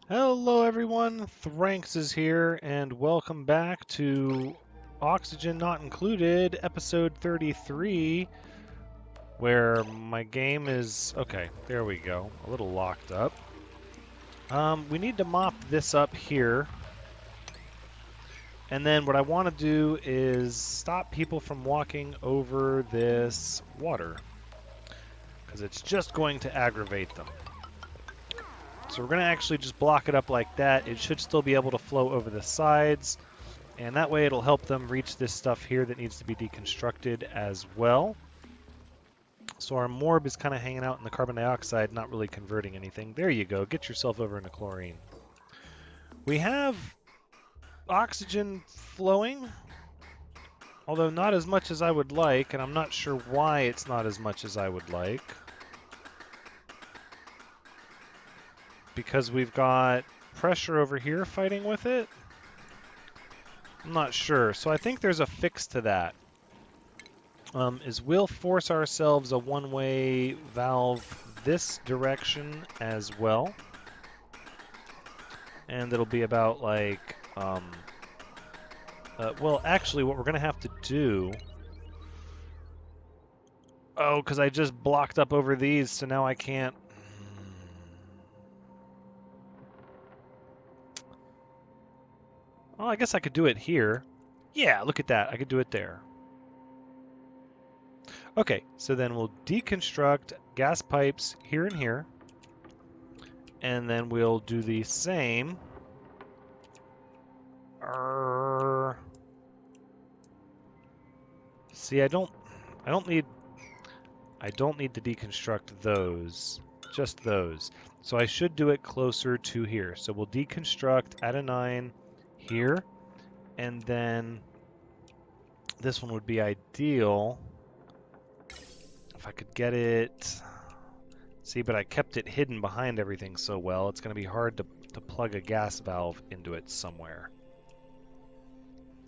Hello everyone, Thranxes here, and welcome back to Oxygen Not Included, episode 33, where my game is... Okay, there we go, a little locked up. We need to mop this up here, and then what I want to do is stop people from walking over this water, because it's just going to aggravate them. So we're going to actually just block it up like that. It should still be able to flow over the sides. And that way it'll help them reach this stuff here that needs to be deconstructed as well. So our morb is kind of hanging out in the carbon dioxide, not really converting anything. There you go. Get yourself over into chlorine. We have oxygen flowing, although not as much as I would like, and I'm not sure why it's not as much as I would like. Because we've got pressure over here fighting with it? I'm not sure. So I think there's a fix to that. Is we'll force ourselves a one-way valve this direction as well. And it'll be about like, well, actually what we're going to have to do... Oh, because I just blocked up over these, so now I can't... Well, I guess I could do it here. Yeah, look at that. I could do it there. Okay, so then we'll deconstruct gas pipes here and here. And then we'll do the same. See, I don't need to deconstruct those, just those. So I should do it closer to here. So we'll deconstruct at a 9 here, and then this one would be ideal if I could get it. See, but I kept it hidden behind everything so well, it's going to be hard to plug a gas valve into it somewhere.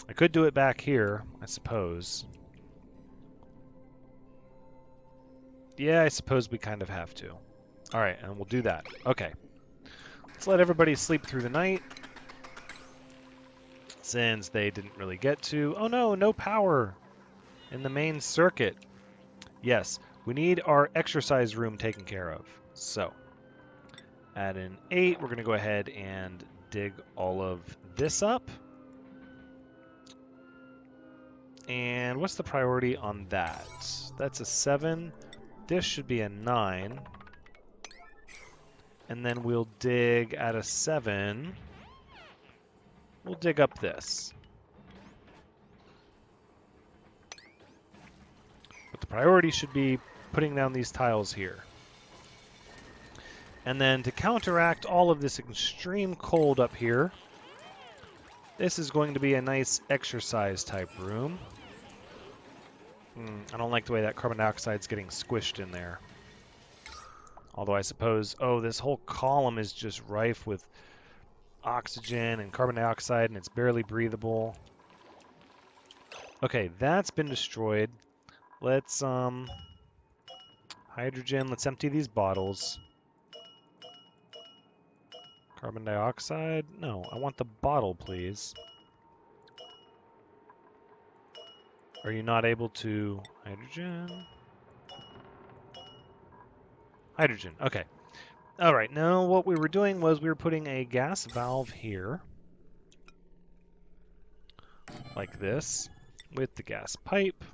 I could do it back here, I suppose. Yeah, I suppose we kind of have to. All right, and we'll do that. Okay. Let's let everybody sleep through the night, since they didn't really get to. Oh no, no power in the main circuit. Yes, we need our exercise room taken care of. So, at an 8, we're going to go ahead and dig all of this up. And what's the priority on that? That's a 7. This should be a 9. And then we'll dig at a 7. We'll dig up this. But the priority should be putting down these tiles here. And then to counteract all of this extreme cold up here, this is going to be a nice exercise type room. I don't like the way that carbon dioxide is getting squished in there. Although I suppose, oh, this whole column is just rife with oxygen and carbon dioxide, and it's barely breathable. Okay, that's been destroyed. Let's, hydrogen, let's empty these bottles. Carbon dioxide? No, I want the bottle, please. Are you not able to... Hydrogen? Hydrogen, okay. Alright, now what we were doing was we were putting a gas valve here. Like this, with the gas pipe.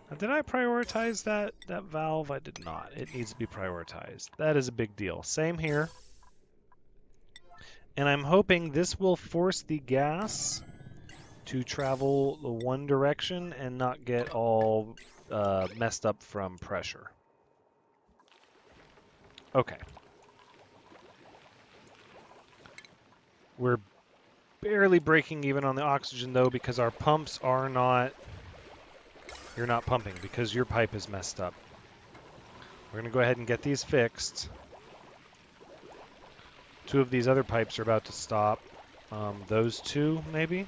Now, did I prioritize that valve? I did not. It needs to be prioritized. That is a big deal. Same here. And I'm hoping this will force the gas to travel the one direction and not get all messed up from pressure. Okay. We're barely breaking even on the oxygen, though, because our pumps are not... You're not pumping because your pipe is messed up. We're going to go ahead and get these fixed. 2 of these other pipes are about to stop. Those 2, maybe?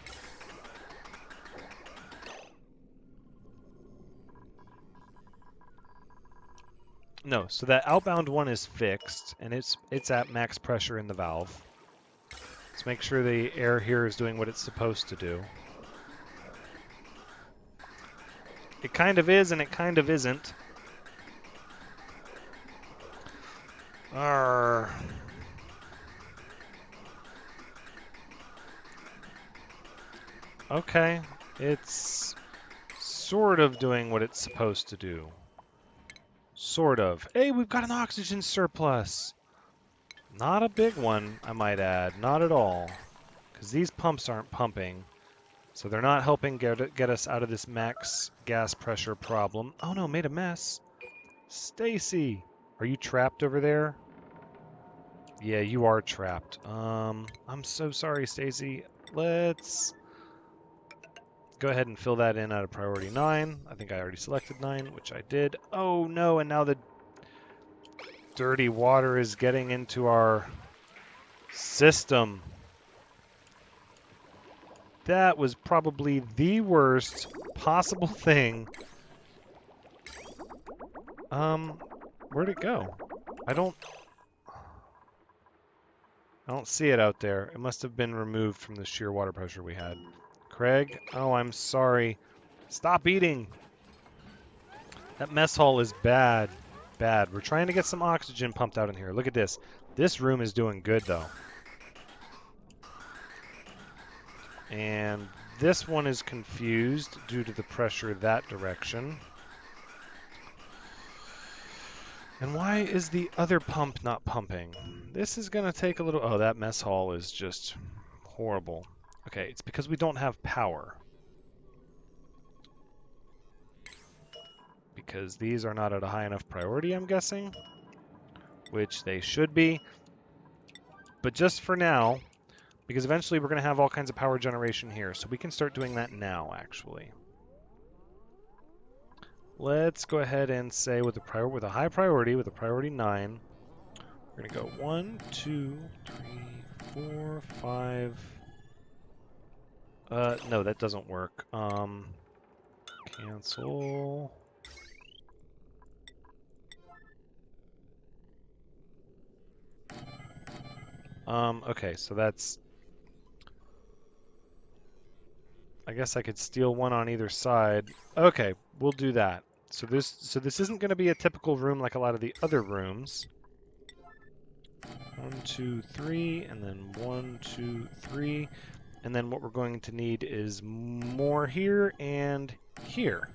No, so that outbound one is fixed, and it's at max pressure in the valve. Let's make sure the air here is doing what it's supposed to do. It kind of is, and it kind of isn't. Arrgh. Okay, it's sort of doing what it's supposed to do. Sort of. Hey, we've got an oxygen surplus. Not a big one, I might add. Not at all. Because these pumps aren't pumping. So they're not helping get us out of this max gas pressure problem. Oh no, made a mess. Stacy, are you trapped over there? Yeah, you are trapped. I'm so sorry, Stacy. Let's go ahead and fill that in out of priority 9. I think I already selected 9, which I did. Oh no, and now the dirty water is getting into our system. That was probably the worst possible thing. Where'd it go? I don't see it out there. It must have been removed from the sheer water pressure we had. Craig, oh, I'm sorry. Stop eating. That mess hall is bad. Bad. We're trying to get some oxygen pumped out in here. Look at this. This room is doing good, though. And this one is confused due to the pressure that direction. And why is the other pump not pumping? This is going to take a little... Oh, that mess hall is just horrible. Okay, it's because we don't have power. Because these are not at a high enough priority, I'm guessing. Which they should be. But just for now, because eventually we're going to have all kinds of power generation here. So we can start doing that now, actually. Let's go ahead and say with a high priority, with a priority 9, we're going to go 1, 2, 3, 4, 5. No, that doesn't work. Cancel. Okay, so that's... I guess I could steal one on either side. Okay, we'll do that. So this isn't going to be a typical room like a lot of the other rooms. 1, 2, 3, and then 1, 2, 3. And then what we're going to need is more here and here.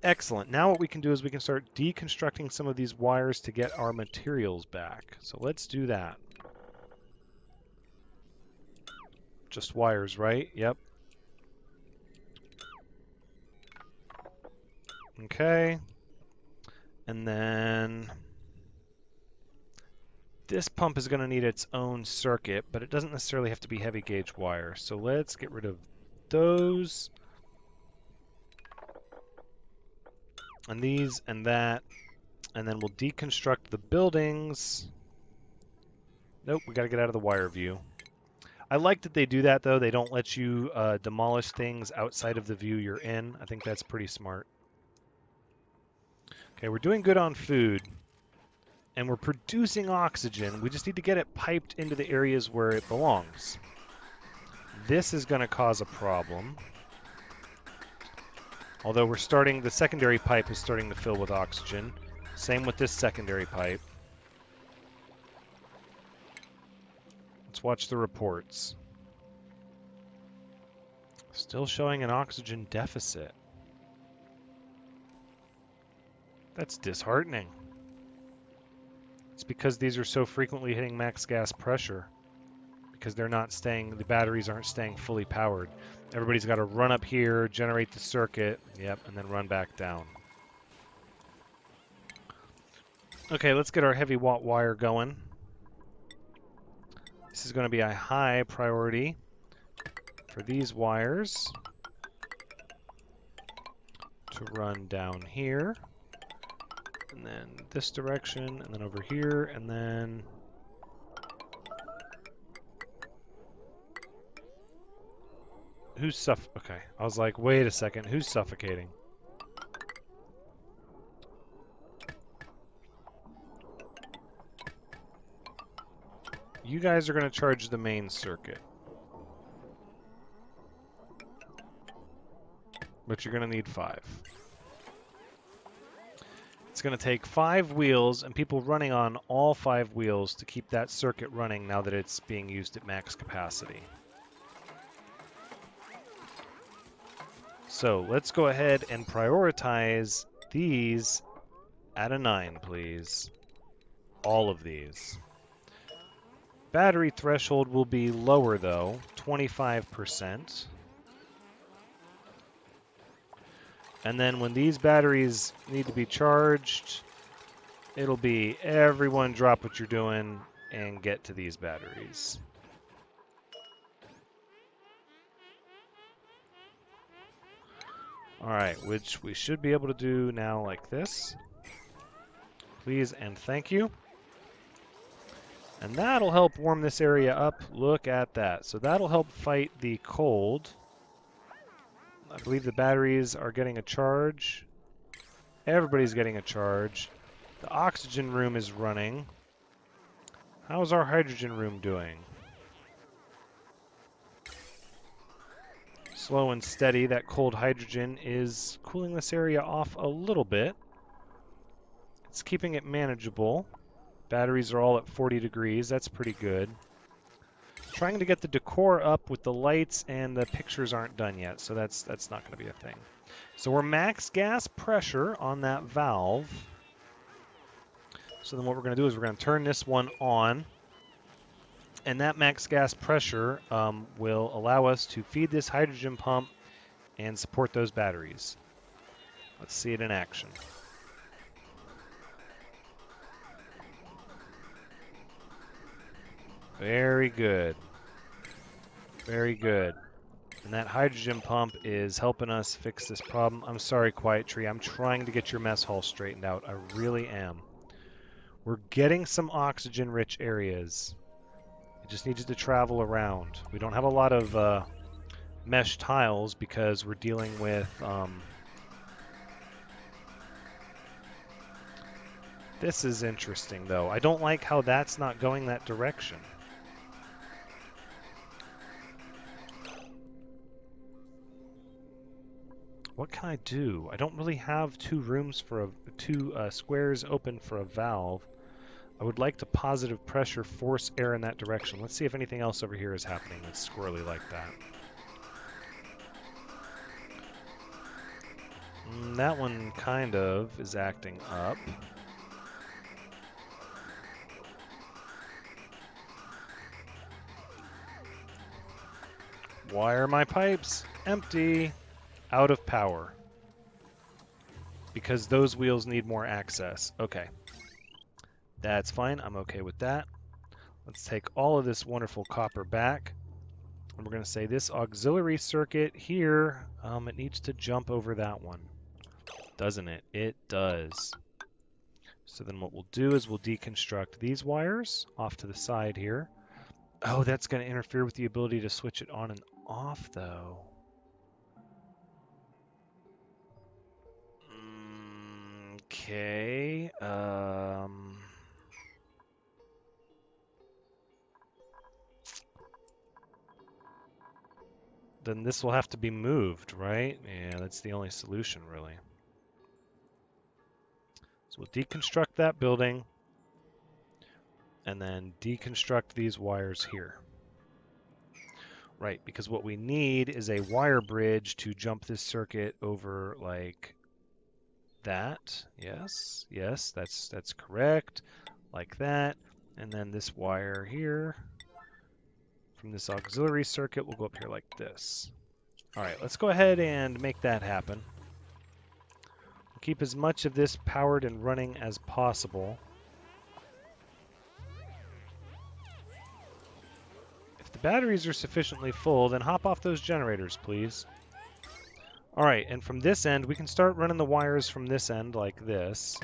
Excellent. Now what we can do is we can start deconstructing some of these wires to get our materials back. So let's do that. Just wires, right? Yep. Okay. And then this pump is going to need its own circuit, but it doesn't necessarily have to be heavy gauge wire. So let's get rid of those. And these and that. And then we'll deconstruct the buildings. Nope, we got to get out of the wire view. I like that they do that, though. They don't let you demolish things outside of the view you're in. I think that's pretty smart. Okay, we're doing good on food. And we're producing oxygen. We just need to get it piped into the areas where it belongs. This is going to cause a problem. Although the secondary pipe is starting to fill with oxygen. Same with this secondary pipe. Let's watch the reports. Still showing an oxygen deficit. That's disheartening. It's because these are so frequently hitting max gas pressure. Because the batteries aren't staying fully powered. Everybody's got to run up here, generate the circuit, yep, and then run back down. Okay, let's get our heavy watt wire going. This is going to be a high priority for these wires to run down here, and then this direction, and then over here, and then... Okay, I was like, wait a second, who's suffocating? You guys are going to charge the main circuit. But you're going to need 5. It's going to take 5 wheels and people running on all 5 wheels to keep that circuit running now that it's being used at max capacity. So let's go ahead and prioritize these at a 9, please. All of these. Battery threshold will be lower though, 25%. And then when these batteries need to be charged, it'll be everyone drop what you're doing and get to these batteries. All right, which we should be able to do now like this. Please and thank you. And that'll help warm this area up. Look at that. So that'll help fight the cold. I believe the batteries are getting a charge. Everybody's getting a charge. The oxygen room is running. How's our hydrogen room doing? Slow and steady. That cold hydrogen is cooling this area off a little bit. It's keeping it manageable. Batteries are all at 40 degrees. That's pretty good. Trying to get the decor up with the lights, and the pictures aren't done yet, so that's not going to be a thing. So we're max gas pressure on that valve. So then what we're going to do is we're going to turn this one on, and that max gas pressure will allow us to feed this hydrogen pump and support those batteries. Let's see it in action. Very good. Very good. And that hydrogen pump is helping us fix this problem. I'm sorry, Quiet Tree. I'm trying to get your mess hall straightened out. I really am. We're getting some oxygen-rich areas. It just needs to travel around. We don't have a lot of mesh tiles because we're dealing with... This is interesting, though. I don't like how that's not going that direction. What can I do? I don't really have two squares open for a valve. I would like to positive pressure force air in that direction. Let's see if anything else over here is happening that's squirrely like that. That one kind of is acting up. Why are my pipes empty? Out of power. Because those wheels need more access. Okay. That's fine. I'm okay with that. Let's take all of this wonderful copper back. And we're going to say this auxiliary circuit here, it needs to jump over that one. Doesn't it? It does. So then what we'll do is we'll deconstruct these wires off to the side here. Oh, that's going to interfere with the ability to switch it on and off, though. Okay. Then this will have to be moved, right? Yeah, that's the only solution, really. So we'll deconstruct that building and then deconstruct these wires here. Right, because what we need is a wire bridge to jump this circuit over like that. Yes, yes, that's correct. Like that. And then this wire here from this auxiliary circuit will go up here like this. All right, let's go ahead and make that happen. We'll keep as much of this powered and running as possible. If the batteries are sufficiently full, then hop off those generators, please. All right, and from this end, we can start running the wires from this end like this.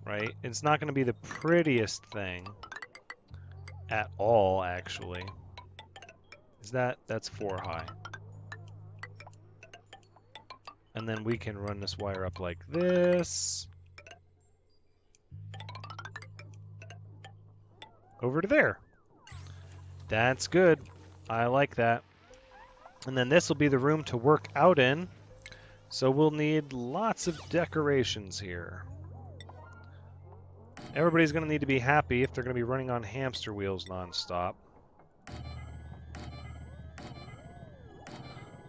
Right? It's not going to be the prettiest thing at all, actually. That's 4 high. And then we can run this wire up like this. over to there. That's good. I like that. And then this will be the room to work out in. So we'll need lots of decorations here. Everybody's going to need to be happy if they're going to be running on hamster wheels nonstop.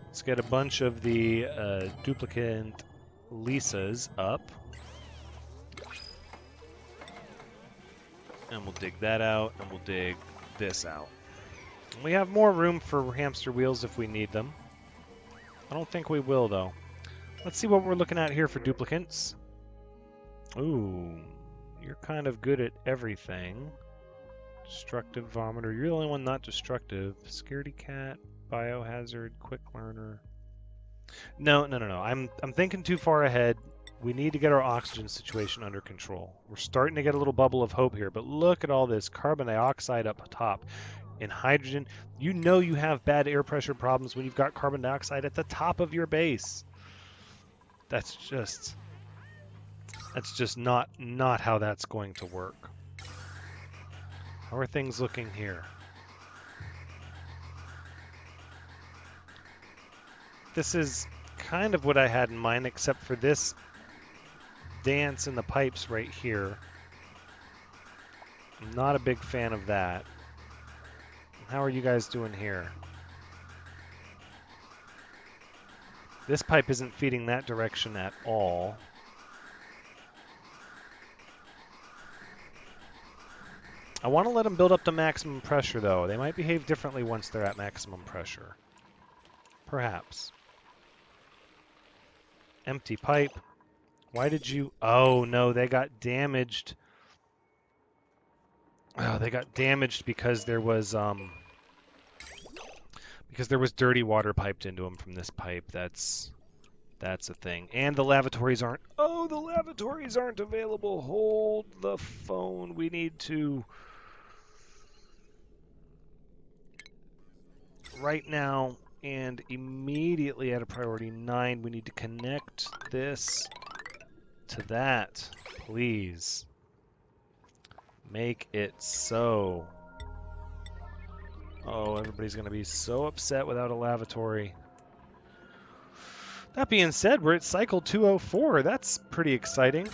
Let's get a bunch of the duplicant Lisas up. And we'll dig that out, and we'll dig this out. And we have more room for hamster wheels if we need them. I don't think we will, though. Let's see what we're looking at here for duplicants. Ooh, you're kind of good at everything. Destructive vomiter. You're the only one not destructive. Scaredy cat, biohazard, quick learner. No. I'm thinking too far ahead. We need to get our oxygen situation under control. We're starting to get a little bubble of hope here, but look at all this carbon dioxide up top and hydrogen. You know you have bad air pressure problems when you've got carbon dioxide at the top of your base. That's just not how that's going to work. How are things looking here? This is kind of what I had in mind, except for this dance in the pipes right here. I'm not a big fan of that. How are you guys doing here? This pipe isn't feeding that direction at all. I want to let them build up to maximum pressure, though. They might behave differently once they're at maximum pressure. Perhaps. Empty pipe. Why did you... Oh, no, they got damaged. Oh, they got damaged because there was dirty water piped into them from this pipe. That's a thing. And the lavatories aren't... Oh, the lavatories aren't available. Hold the phone. We need to... Right now, and immediately at a priority 9, we need to connect this to that. Please. Make it so. Oh, everybody's going to be so upset without a lavatory. That being said, we're at cycle 204. That's pretty exciting.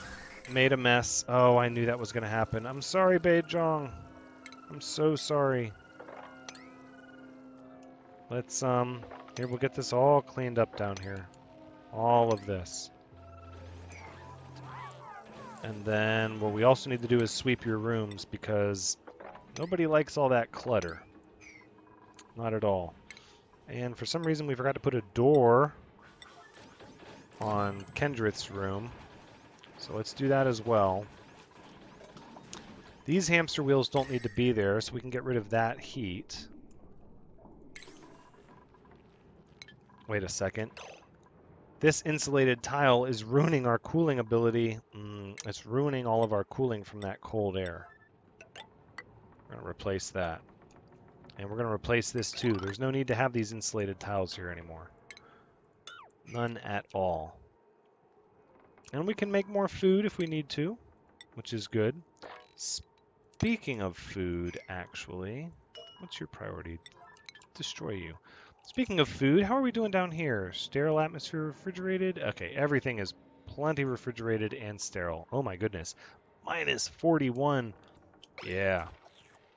Made a mess. Oh, I knew that was going to happen. I'm sorry, Beijong. I'm so sorry. Let's, here, we'll get this all cleaned up down here. All of this. And then what we also need to do is sweep your rooms because nobody likes all that clutter. Not at all. And for some reason we forgot to put a door on Kendrith's room. So let's do that as well. These hamster wheels don't need to be there, so we can get rid of that heat. Wait a second. This insulated tile is ruining our cooling ability. It's ruining all of our cooling from that cold air. We're going to replace that. And we're going to replace this too. There's no need to have these insulated tiles here anymore. None at all. And we can make more food if we need to, which is good. Speaking of food, actually, what's your priority? Destroy you. Speaking of food, how are we doing down here? Sterile atmosphere, refrigerated? Okay, everything is plenty refrigerated and sterile. Oh my goodness. Minus 41. Yeah.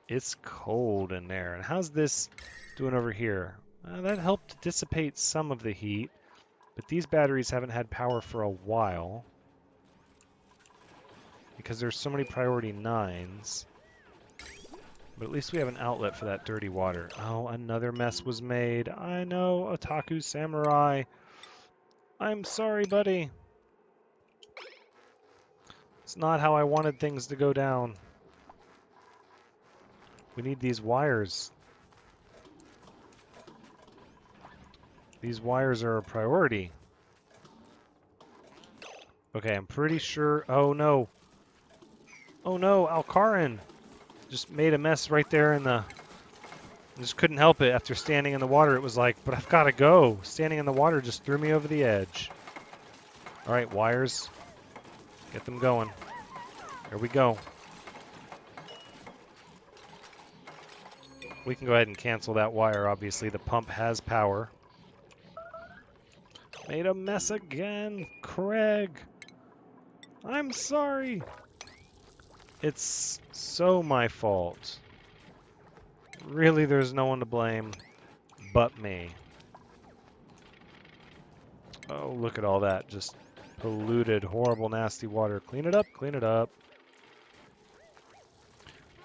It's cold in there. And how's this doing over here? That helped dissipate some of the heat, but these batteries haven't had power for a while because there's so many priority 9s. But at least we have an outlet for that dirty water. Oh, another mess was made. I know, Otaku Samurai. I'm sorry, buddy. It's not how I wanted things to go down. We need these wires. These wires are a priority. Okay, I'm pretty sure... Oh, no. Oh, no, Alcarin just made a mess right there in the... I just couldn't help it. After standing in the water, it was like, but I've got to go. Standing in the water just threw me over the edge. All right, wires. Get them going. Here we go. We can go ahead and cancel that wire, obviously. The pump has power. Made a mess again, Craig. I'm sorry. It's so my fault. Really, there's no one to blame but me. Oh, look at all that. Just polluted, horrible, nasty water. Clean it up, clean it up.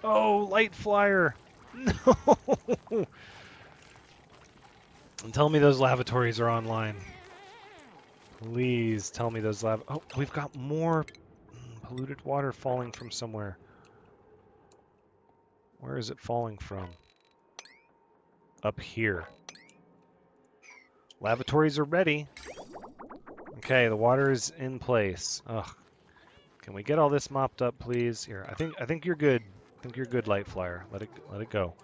Oh, light flyer. No. And tell me those lavatories are online. Please tell me those Oh, we've got more polluted water falling from somewhere. Where is it falling from? Up here. Lavatories are ready. Okay, the water is in place. Ugh. Can we get all this mopped up, please? Here, I think you're good. I think you're good, light flyer. Let it go.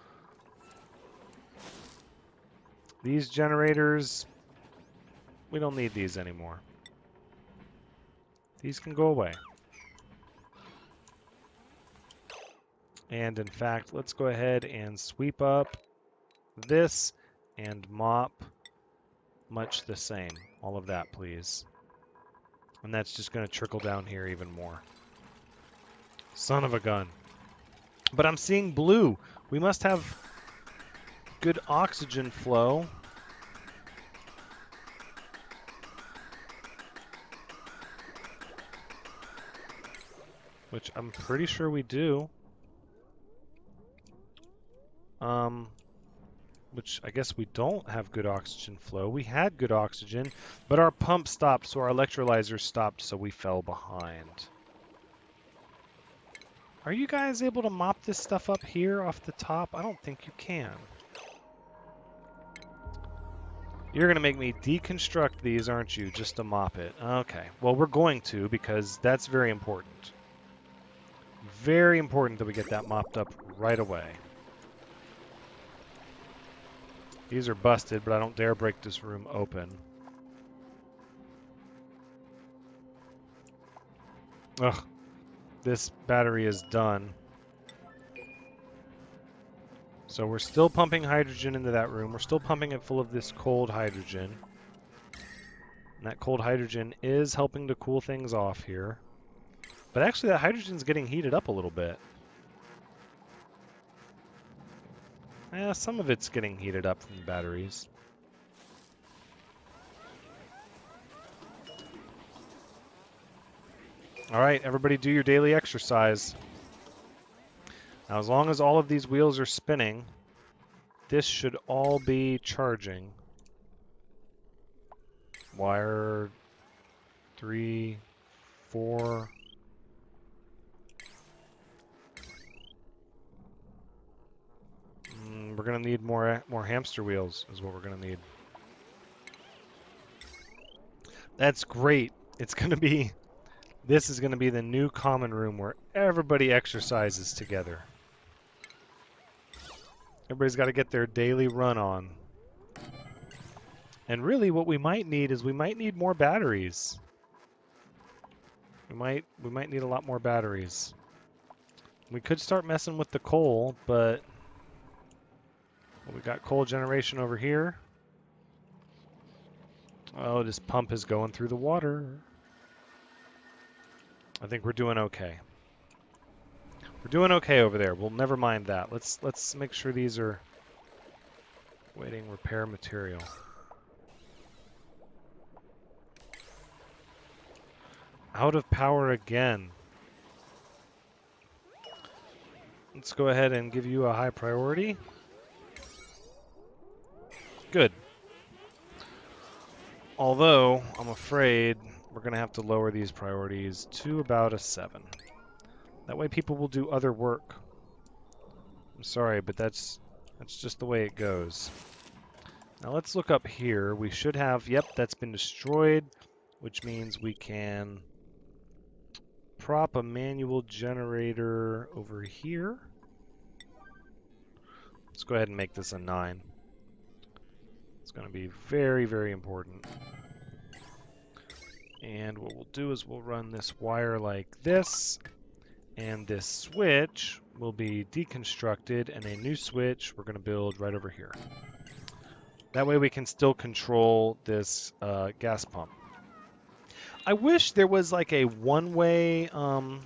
These generators, we don't need these anymore. These can go away. And in fact, let's go ahead and sweep up this and mop much the same. All of that, please. And that's just going to trickle down here even more. Son of a gun. But I'm seeing blue. We must have good oxygen flow. Which I'm pretty sure we do. Which I guess we don't have good oxygen flow. We had good oxygen, but our pump stopped, so our electrolyzers stopped, so we fell behind. Are you guys able to mop this stuff up here off the top? I don't think you can. You're going to make me deconstruct these, aren't you, just to mop it? Okay. Well, we're going to, because that's very important. Very important that we get that mopped up right away. These are busted, but I don't dare break this room open. Ugh. This battery is done. So we're still pumping hydrogen into that room. We're still pumping it full of this cold hydrogen. And that cold hydrogen is helping to cool things off here. But actually that hydrogen's getting heated up a little bit. Yeah, some of it's getting heated up from the batteries. All right, everybody do your daily exercise. Now, as long as all of these wheels are spinning, this should all be charging. Wire 3, 4. We're gonna need more hamster wheels, is what we're gonna need. That's great. It's gonna be. This is gonna be the new common room where everybody exercises together. Everybody's got to get their daily run on. And really what we might need is we might need more batteries. We might need a lot more batteries. We could start messing with the coal, but well, we got coal generation over here. Oh, this pump is going through the water. I think we're doing okay. We're doing okay over there. We'll never mind that. Let's make sure these are waiting repair material. Out of power again. Let's go ahead and give you a high priority. Good. Although, I'm afraid we're going to have to lower these priorities to about a 7. That way people will do other work. I'm sorry, but that's just the way it goes. Now let's look up here. We should have, yep, that's been destroyed, which means we can prop a manual generator over here. Let's go ahead and make this a 9. It's going to be very, very important. And what we'll do is we'll run this wire like this, And this switch will be deconstructed, and a new switch we're going to build right over here. That way we can still control this gas pump. I wish there was like a one-way... No.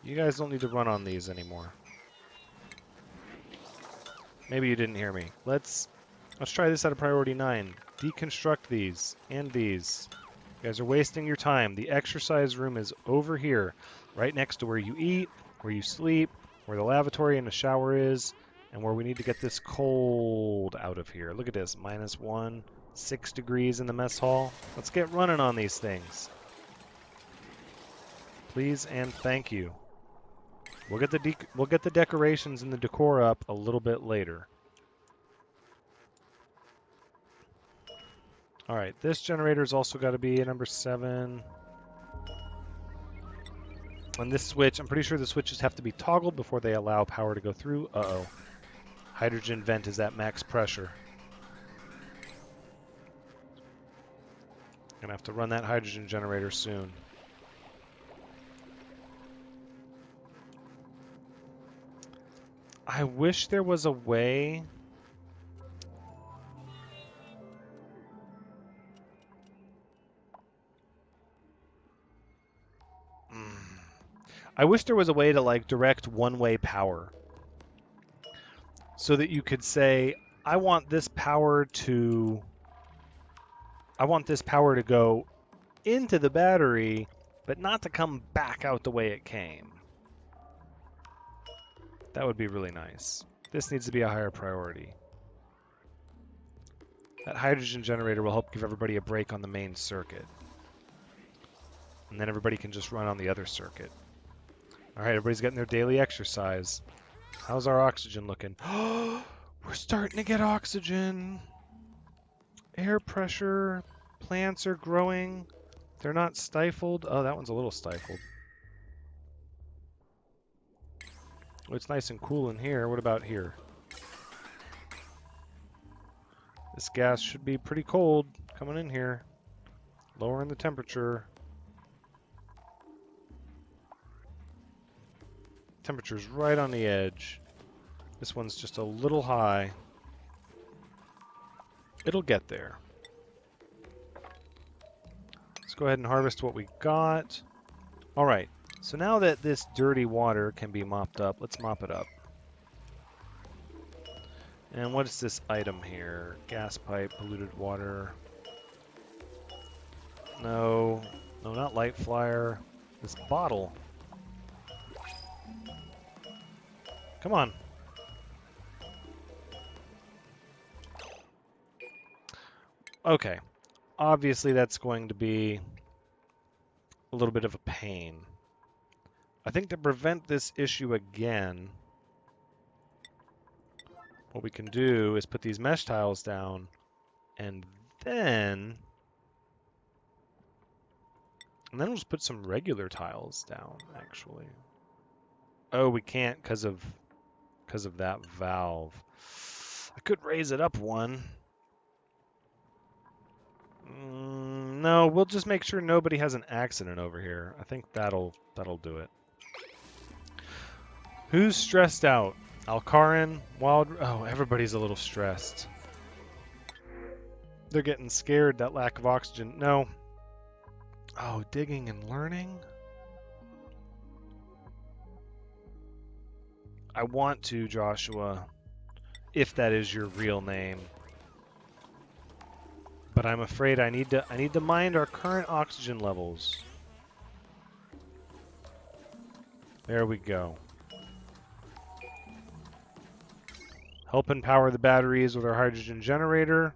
You guys don't need to run on these anymore. Maybe you didn't hear me. Let's try this at a priority 9. Deconstruct these and these. You guys are wasting your time. The exercise room is over here, right next to where you eat, where you sleep, where the lavatory and the shower is, and where we need to get this cold out of here. Look at this, -1, 6 degrees in the mess hall. Let's get running on these things. Please and thank you. We'll get the decorations and the decor up a little bit later. All right, this generator's also got to be a number 7. And this switch, I'm pretty sure the switches have to be toggled before they allow power to go through. Uh-oh. Hydrogen vent is at max pressure. Gonna have to run that hydrogen generator soon. I wish there was a way... I wish there was a way to like direct one-way power. So that you could say, I want this power to go into the battery, but not to come back out the way it came. That would be really nice. This needs to be a higher priority. That hydrogen generator will help give everybody a break on the main circuit. And then everybody can just run on the other circuit. Alright, everybody's getting their daily exercise. How's our oxygen looking? We're starting to get oxygen. Air pressure. Plants are growing. They're not stifled. Oh, that one's a little stifled. Oh, it's nice and cool in here. What about here? This gas should be pretty cold coming in here. Lowering the temperature. Temperature's right on the edge. This one's just a little high. It'll get there. Let's go ahead and harvest what we got. Alright, so now that this dirty water can be mopped up, let's mop it up. And what is this item here? Gas pipe, polluted water. No, not light flyer. This bottle. Come on. Okay. Obviously that's going to be a little bit of a pain. I think to prevent this issue again, what we can do is put these mesh tiles down, and then we'll just put some regular tiles down, actually. Oh, we can't because of that valve. I could raise it up one. No, we'll just make sure nobody has an accident over here. I think that'll do it. Who's stressed out? Alcarin, Wild... Oh, everybody's a little stressed. They're getting scared, that lack of oxygen. No. Oh, digging and learning? I want to, Joshua, if that is your real name. But I'm afraid I need to mind our current oxygen levels. There we go. Helping power the batteries with our hydrogen generator.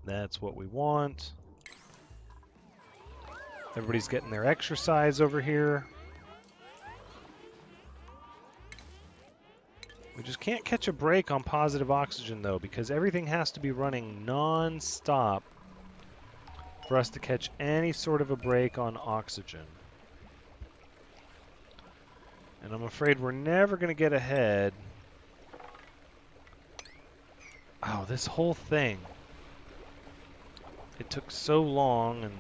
That's what we want. Everybody's getting their exercise over here. We just can't catch a break on positive oxygen, though, because everything has to be running non-stop for us to catch any sort of a break on oxygen. And I'm afraid we're never going to get ahead. Oh, this whole thing. It took so long, and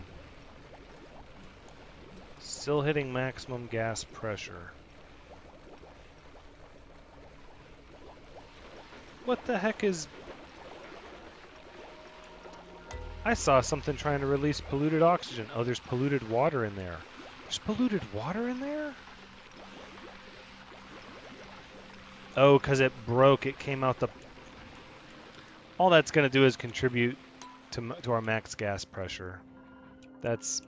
Still hitting maximum gas pressure. What the heck is... I saw something trying to release polluted oxygen. Oh, there's polluted water in there. There's polluted water in there? Oh, because it broke. It came out the... All that's going to do is contribute to our max gas pressure. That's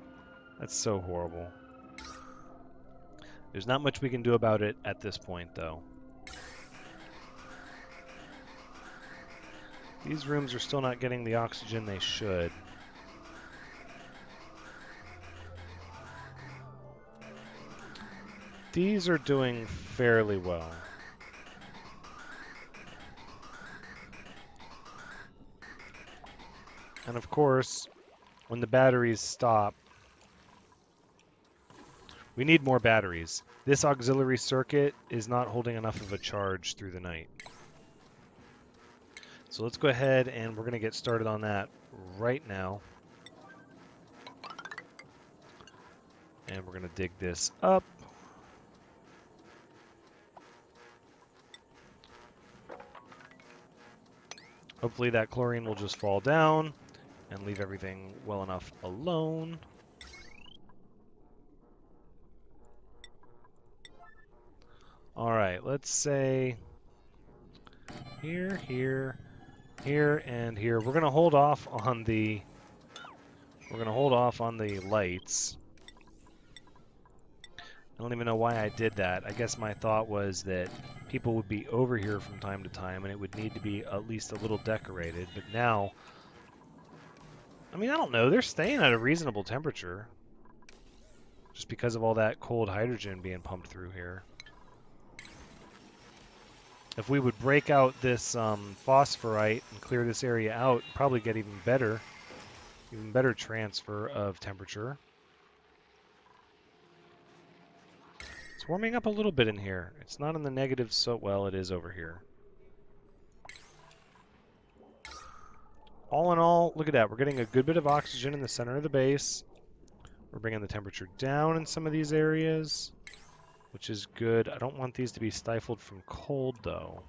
so horrible. There's not much we can do about it at this point, though. These rooms are still not getting the oxygen they should. These are doing fairly well. And of course, when the batteries stop, we need more batteries. This auxiliary circuit is not holding enough of a charge through the night. So let's go ahead and we're going to get started on that right now. And we're going to dig this up. Hopefully that chlorine will just fall down and leave everything well enough alone. All right, let's say here, here, here, and here. We're gonna hold off on the lights. I don't even know why I did that. I guess my thought was that people would be over here from time to time and it would need to be at least a little decorated. But now, I mean, I don't know. They're staying at a reasonable temperature just because of all that cold hydrogen being pumped through here. If we would break out this phosphorite and clear this area out, probably get even better transfer of temperature. It's warming up a little bit in here. It's not in the negatives so well. It is over here. All in all, look at that. We're getting a good bit of oxygen in the center of the base. We're bringing the temperature down in some of these areas, which is good. I don't want these to be stifled from cold, though.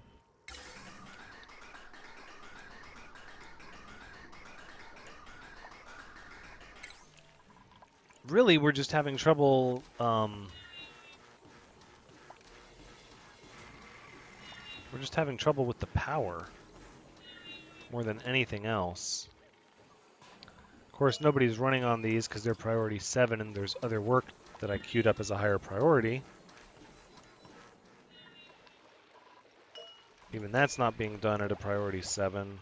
Really, we're just having trouble... We're just having trouble with the power more than anything else. Of course, nobody's running on these because they're priority 7 and there's other work that I queued up as a higher priority. Even that's not being done at a priority 7.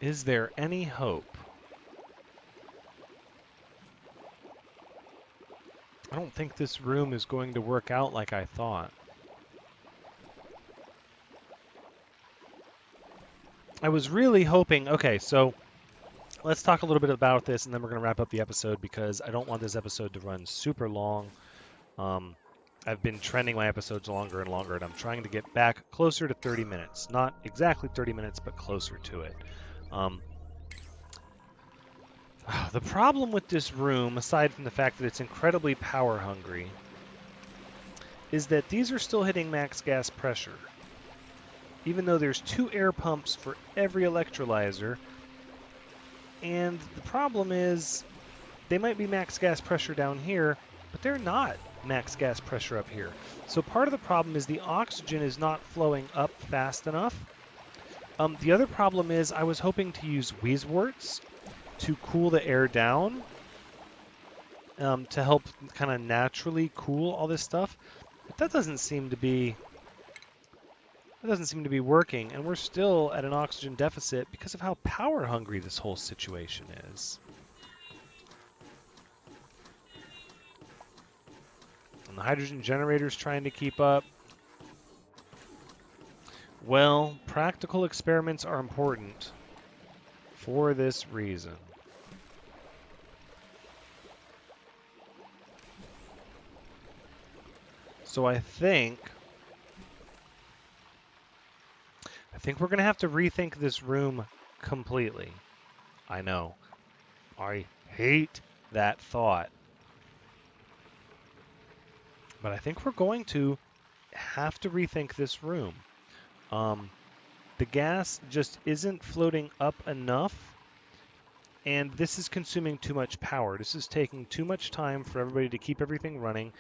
Is there any hope? I don't think this room is going to work out like I thought. I was really hoping... Okay, so let's talk a little bit about this, and then we're going to wrap up the episode because I don't want this episode to run super long. I've been trending my episodes longer and longer, and I'm trying to get back closer to 30 minutes. Not exactly 30 minutes, but closer to it. The problem with this room, aside from the fact that it's incredibly power hungry, is that these are still hitting max gas pressure. Even though there's 2 air pumps for every electrolyzer, and the problem is they might be max gas pressure down here, but they're not max gas pressure up here. So part of the problem is the oxygen is not flowing up fast enough. The other problem is I was hoping to use Wheezeworts to cool the air down, to help kind of naturally cool all this stuff. But that doesn't seem to be working, and we're still at an oxygen deficit because of how power hungry this whole situation is. And the hydrogen generator's trying to keep up. Well, practical experiments are important for this reason. So I think we're going to have to rethink this room completely. I know. I hate that thought. But I think we're going to have to rethink this room. The gas just isn't floating up enough, and this is consuming too much power. This is taking too much time for everybody to keep everything running.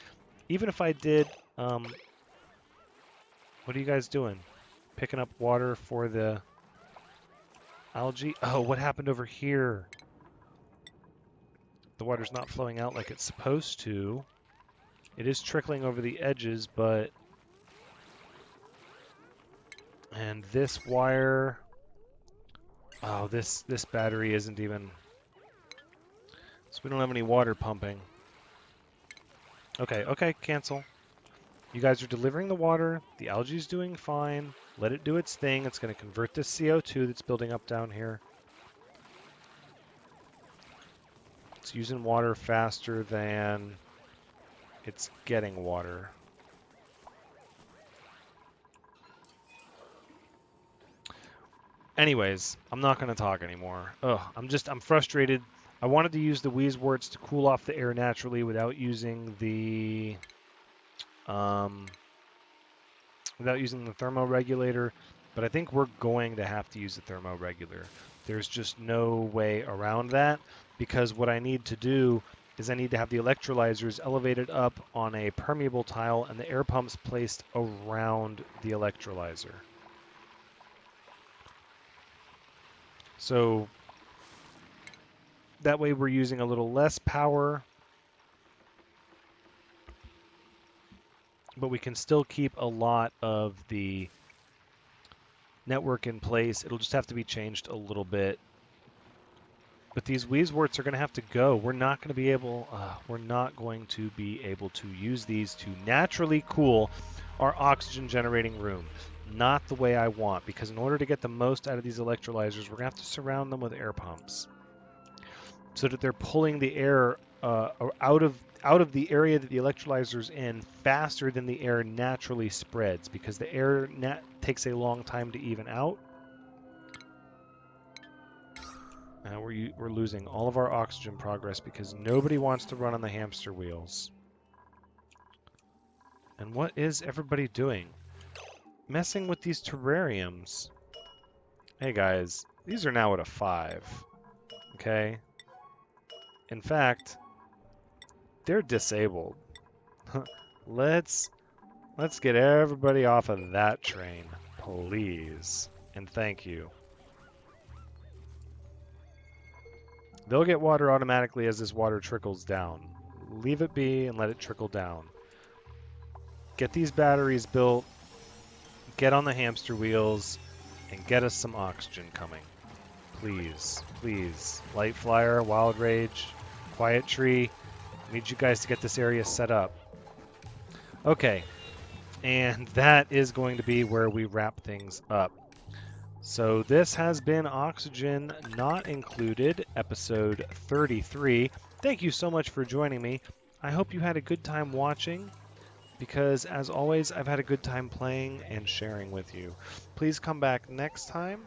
Even if I did, what are you guys doing? Picking up water for the algae? Oh, what happened over here? The water's not flowing out like it's supposed to. It is trickling over the edges, but... And this wire... Oh, this battery isn't even... So we don't have any water pumping. Okay, cancel. You guys are delivering the water. The algae's doing fine. Let it do its thing. It's going to convert this CO2 that's building up down here. It's using water faster than it's getting water. Anyways, I'm not going to talk anymore. Ugh, I'm frustrated. I wanted to use the wheezeworts to cool off the air naturally without using the thermoregulator, but I think we're going to have to use the thermoregulator. There's just no way around that, because what I need to do is I need to have the electrolyzers elevated up on a permeable tile and the air pumps placed around the electrolyzer. So that way we're using a little less power, but we can still keep a lot of the network in place. It'll just have to be changed a little bit. But these wheezeworts are going to have to go. We're not going to be able to use these to naturally cool our oxygen generating room. Not the way I want, because in order to get the most out of these electrolyzers, we're going to have to surround them with air pumps so that they're pulling the air out of the area that the electrolyzer's in faster than the air naturally spreads, because the air takes a long time to even out. We're losing all of our oxygen progress because nobody wants to run on the hamster wheels. And what is everybody doing? Messing with these terrariums. Hey guys, these are now at a 5. Okay? In fact, they're disabled. Let's get everybody off of that train, please. And thank you. They'll get water automatically as this water trickles down. Leave it be and let it trickle down. Get these batteries built, get on the hamster wheels, and get us some oxygen coming. Please, please. Light Flyer, Wild Rage, Quiet Tree. I need you guys to get this area set up. Okay, and that is going to be where we wrap things up. So this has been Oxygen Not Included, episode 33. Thank you so much for joining me. I hope you had a good time watching, because as always, I've had a good time playing and sharing with you. Please come back next time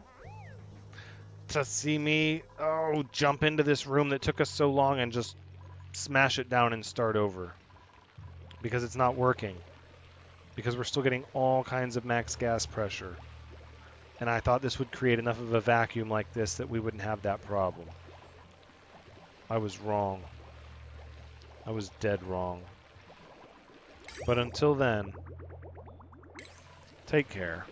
to see me jump into this room that took us so long and just smash it down and start over, because it's not working, because we're still getting all kinds of max gas pressure. And I thought this would create enough of a vacuum like this that we wouldn't have that problem. I was wrong. I was dead wrong. But until then, take care.